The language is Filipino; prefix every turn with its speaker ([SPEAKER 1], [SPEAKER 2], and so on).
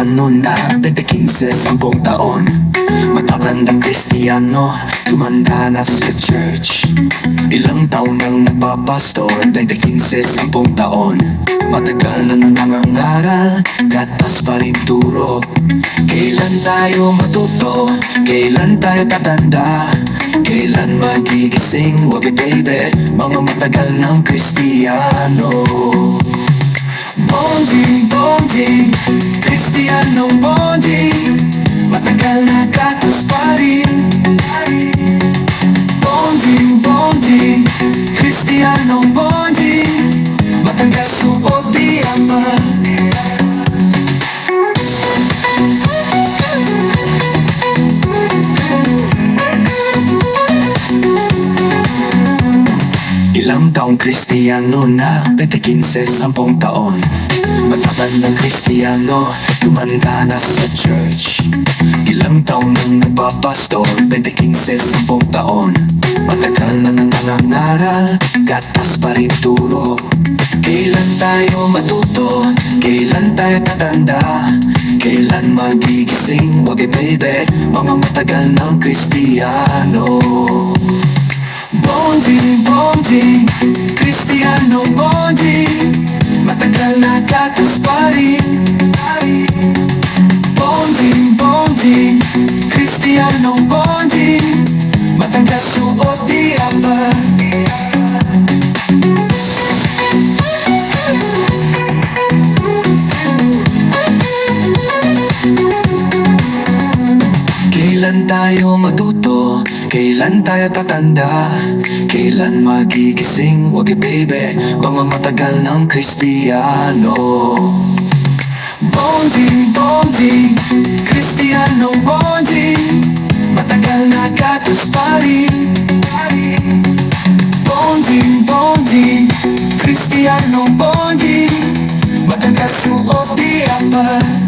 [SPEAKER 1] Kristiyano na 15, 10 taon. Matatandang Kristiyano, tumanda na sa church. Ilang taon nang nagpapastor, 15, 10 taon. Matagal na nangangaral, gatas pa rin turo. Kailan tayo matuto? Kailan tayo tatanda? Kailan magigising? Wag baby, mga matagal ng Kristiyano. Bonjing, bonjing, Kristiyanong bonjing, matagal na gatas pa rin. Bonjing, bonjing, Kristiyanong bonjing, matagal suot di ama. Ilang taong Kristiyano na 15, 10 taon. Matatandang Kristiyano, tumanda na sa church. Ilang taon nang nagpapastor, 15, 10 taon. Matagal na nangangaral, gatas pa rin turo. Kailan tayo matuto? Kailan tayo tatanda? Kailan magigising? Wag baby, mga matagal ng Kristiyano. Bonjing, bonjing, Kristiyanong bonjing, matagal na gatas pa rin. Bonjing, bonjing, Kristiyanong bonjing, matagal suot di ama. Kailan tayo matuto? Kailan tayo tatanda? Kailan magigising? Wag baby, mga matagal ng Kristiyano. Bonjing, bonjing, Kristiyanong bonjing, matagal na gatas pa rin. Bonjing, bonjing, Kristiyanong bonjing, matagal suot di ama.